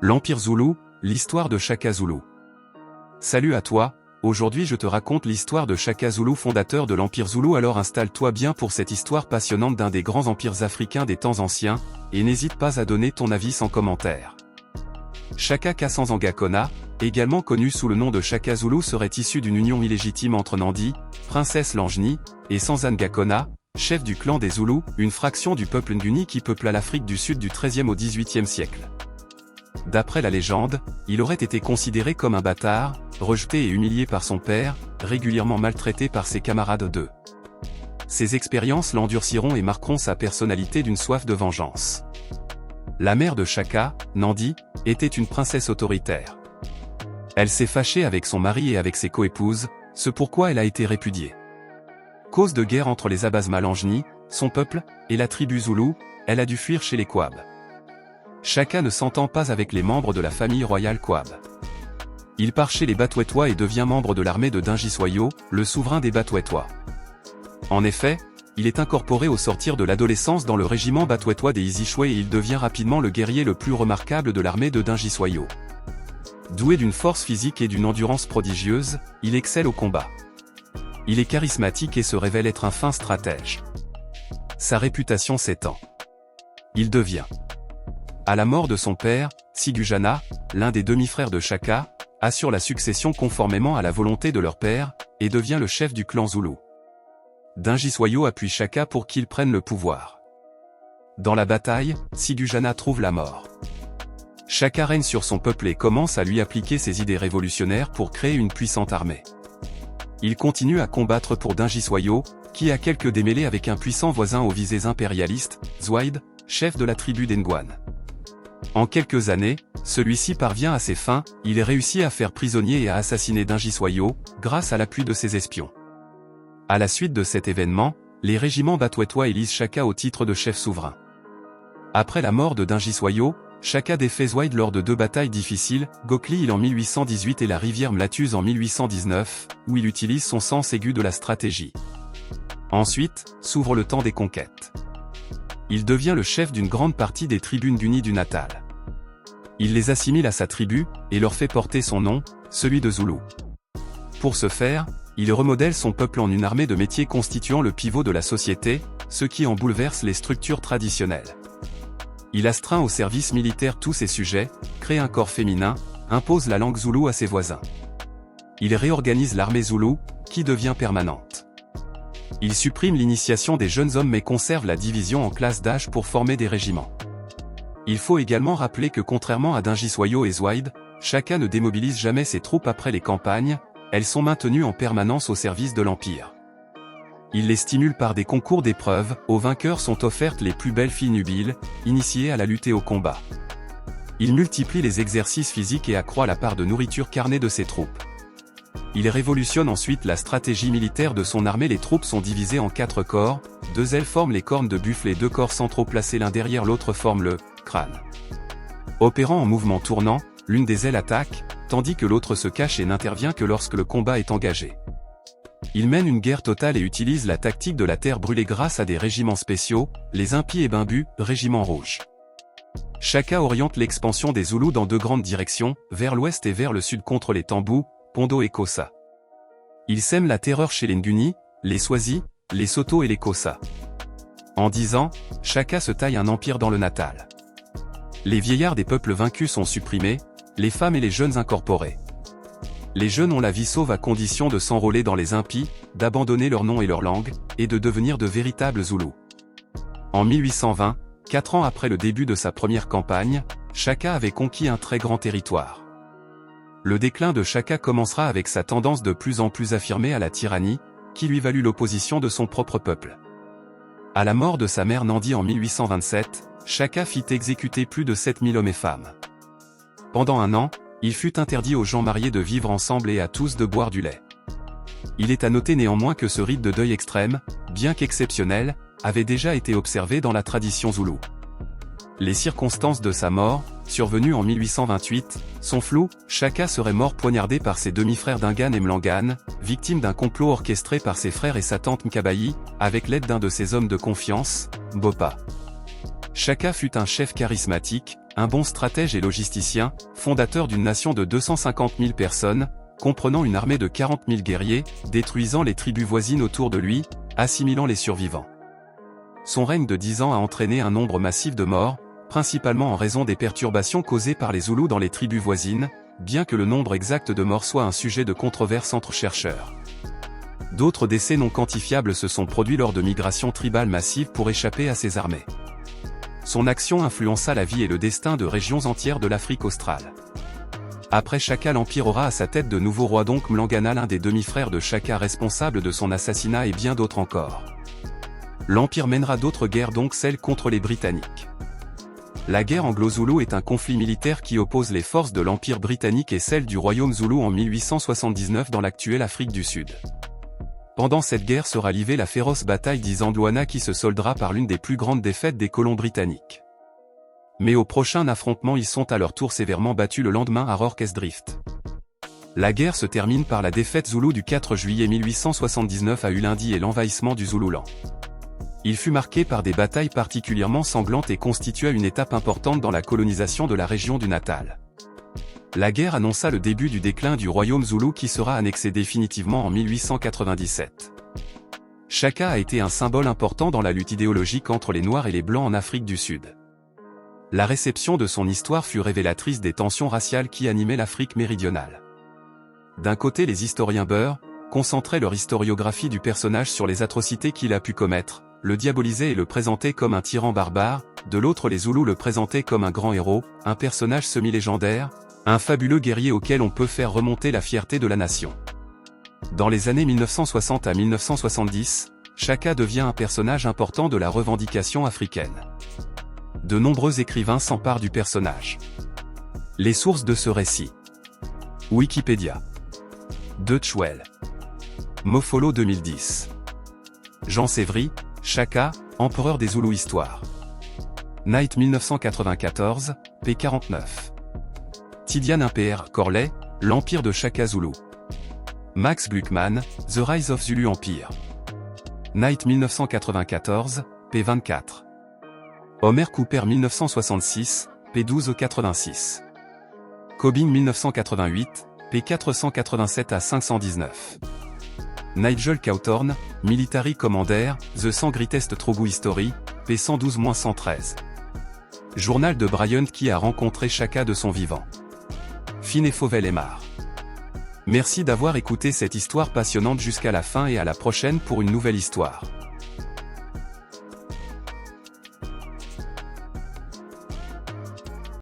L'Empire Zoulou, l'histoire de Shaka Zulu. Salut à toi, aujourd'hui je te raconte l'histoire de Shaka Zulu, fondateur de l'Empire Zoulou. Alors installe-toi bien pour cette histoire passionnante d'un des grands empires africains des temps anciens, et n'hésite pas à donner ton avis sans commentaire. Shaka Kassanzanga Kona, également connu sous le nom de Shaka Zulu, serait issu d'une union illégitime entre Nandi, princesse Langeni, et Sanzanga Kona, chef du clan des Zoulous, une fraction du peuple Nguni qui peupla l'Afrique du Sud du XIIIe au XVIIIe siècle. D'après la légende, il aurait été considéré comme un bâtard, rejeté et humilié par son père, régulièrement maltraité par ses camarades d'eux. Ces expériences l'endurciront et marqueront sa personnalité d'une soif de vengeance. La mère de Shaka, Nandi, était une princesse autoritaire. Elle s'est fâchée avec son mari et avec ses coépouses, ce pourquoi elle a été répudiée. Cause de guerre entre les Abasma Langeni, son peuple, et la tribu Zoulou, elle a dû fuir chez les Kouab. Shaka ne s'entend pas avec les membres de la famille royale Kouab. Il part chez les Batouetois et devient membre de l'armée de Dingiswayo, le souverain des Batouetois. En effet, il est incorporé au sortir de l'adolescence dans le régiment Batouetois des Izichoué et il devient rapidement le guerrier le plus remarquable de l'armée de Dingiswayo. Doué d'une force physique et d'une endurance prodigieuse, il excelle au combat. Il est charismatique et se révèle être un fin stratège. Sa réputation s'étend. Il devient, à la mort de son père, Sigujana, l'un des demi-frères de Shaka, assure la succession conformément à la volonté de leur père, et devient le chef du clan Zoulou. Dingiswayo appuie Shaka pour qu'il prenne le pouvoir. Dans la bataille, Sigujana trouve la mort. Shaka règne sur son peuple et commence à lui appliquer ses idées révolutionnaires pour créer une puissante armée. Il continue à combattre pour Dingiswayo, qui a quelques démêlés avec un puissant voisin aux visées impérialistes, Zouaïd, chef de la tribu d'Engouane. En quelques années, celui-ci parvient à ses fins, il est réussi à faire prisonnier et à assassiner Dingiswayo, grâce à l'appui de ses espions. À la suite de cet événement, les régiments Batouetois élisent Shaka au titre de chef souverain. Après la mort de Dingiswayo, Shaka défait Zouaïd lors de deux batailles difficiles, Gokli en 1818 et la rivière Mlatuse en 1819, où il utilise son sens aigu de la stratégie. Ensuite, s'ouvre le temps des conquêtes. Il devient le chef d'une grande partie des tribus Nguni du Natal. Il les assimile à sa tribu, et leur fait porter son nom, celui de Zoulou. Pour ce faire, il remodèle son peuple en une armée de métiers constituant le pivot de la société, ce qui en bouleverse les structures traditionnelles. Il astreint au service militaire tous ses sujets, crée un corps féminin, impose la langue zoulou à ses voisins. Il réorganise l'armée zoulou, qui devient permanente. Il supprime l'initiation des jeunes hommes mais conserve la division en classes d'âge pour former des régiments. Il faut également rappeler que contrairement à Dingiswayo et Zouaïd, Shaka ne démobilise jamais ses troupes après les campagnes, elles sont maintenues en permanence au service de l'Empire. Il les stimule par des concours d'épreuves, aux vainqueurs sont offertes les plus belles filles nubiles, initiées à la lutte et au combat. Il multiplie les exercices physiques et accroît la part de nourriture carnée de ses troupes. Il révolutionne ensuite la stratégie militaire de son armée. Les troupes sont divisées en 4 corps, 2 ailes forment les cornes de buffle et 2 corps centraux placés l'un derrière l'autre forment le crâne. Opérant en mouvement tournant, l'une des ailes attaque, tandis que l'autre se cache et n'intervient que lorsque le combat est engagé. Il mène une guerre totale et utilise la tactique de la terre brûlée grâce à des régiments spéciaux, les Impis et Bimbu, régiment rouge. Shaka oriente l'expansion des Zoulous dans 2 grandes directions, vers l'ouest et vers le sud contre les Tambous, Pondo et Kossa. Il sème la terreur chez les Nguni, les Swazi, les Soto et les Kossa. En 10 ans, Shaka se taille un empire dans le Natal. Les vieillards des peuples vaincus sont supprimés, les femmes et les jeunes incorporés. Les jeunes ont la vie sauve à condition de s'enrôler dans les Impis, d'abandonner leur nom et leur langue, et de devenir de véritables Zoulous. En 1820, 4 ans après le début de sa première campagne, Shaka avait conquis un très grand territoire. Le déclin de Shaka commencera avec sa tendance de plus en plus affirmée à la tyrannie, qui lui valut l'opposition de son propre peuple. À la mort de sa mère Nandi en 1827, Shaka fit exécuter plus de 7000 hommes et femmes. Pendant 1 an, il fut interdit aux gens mariés de vivre ensemble et à tous de boire du lait. Il est à noter néanmoins que ce rite de deuil extrême, bien qu'exceptionnel, avait déjà été observé dans la tradition zoulou. Les circonstances de sa mort, survenue en 1828, sont floues. Shaka serait mort poignardé par ses demi-frères Dingan et Mlangan, victime d'un complot orchestré par ses frères et sa tante Mkabayi, avec l'aide d'un de ses hommes de confiance, Bopa. Shaka fut un chef charismatique, un bon stratège et logisticien, fondateur d'une nation de 250 000 personnes, comprenant une armée de 40 000 guerriers, détruisant les tribus voisines autour de lui, assimilant les survivants. Son règne de 10 ans a entraîné un nombre massif de morts, principalement en raison des perturbations causées par les Zoulous dans les tribus voisines, bien que le nombre exact de morts soit un sujet de controverse entre chercheurs. D'autres décès non quantifiables se sont produits lors de migrations tribales massives pour échapper à ses armées. Son action influença la vie et le destin de régions entières de l'Afrique australe. Après Shaka, l'Empire aura à sa tête de nouveaux rois, donc Mlangana, l'un des demi-frères de Shaka responsable de son assassinat, et bien d'autres encore. L'Empire mènera d'autres guerres, donc celle contre les Britanniques. La guerre anglo-zoulou est un conflit militaire qui oppose les forces de l'Empire britannique et celles du royaume zoulou en 1879 dans l'actuelle Afrique du Sud. Pendant cette guerre sera livrée la féroce bataille d'Isandlwana qui se soldera par l'une des plus grandes défaites des colons britanniques. Mais au prochain affrontement, ils sont à leur tour sévèrement battus le lendemain à Rorke's Drift. La guerre se termine par la défaite zoulou du 4 juillet 1879 à Ulindi et l'envahissement du Zululand. Il fut marqué par des batailles particulièrement sanglantes et constitua une étape importante dans la colonisation de la région du Natal. La guerre annonça le début du déclin du royaume zoulou qui sera annexé définitivement en 1897. Shaka a été un symbole important dans la lutte idéologique entre les Noirs et les Blancs en Afrique du Sud. La réception de son histoire fut révélatrice des tensions raciales qui animaient l'Afrique méridionale. D'un côté, les historiens Beur concentraient leur historiographie du personnage sur les atrocités qu'il a pu commettre, le diabolisaient et le présentaient comme un tyran barbare, de l'autre les Zoulous le présentaient comme un grand héros, un personnage semi-légendaire, un fabuleux guerrier auquel on peut faire remonter la fierté de la nation. Dans les années 1960 à 1970, Shaka devient un personnage important de la revendication africaine. De nombreux écrivains s'emparent du personnage. Les sources de ce récit. Wikipédia. Deutschwelle. Mofolo 2010. Jean Sévry, Shaka, empereur des Zoulous Histoire. Night 1994, p. 49. Tidiane Impr. Corley, l'Empire de Shaka Zoulou. Max Gluckman, The Rise of Zulu Empire. Night 1994, p. 24. Homer Cooper 1966, p. 12-86. Cobbing 1988, p. 487 à 519. Nigel Cawthorne, Military Commander, The 100 Greatest True History, p. 112-113. Journal de Bryant qui a rencontré Shaka de son vivant. Finney Fauvel Aymar. Merci d'avoir écouté cette histoire passionnante jusqu'à la fin et à la prochaine pour une nouvelle histoire.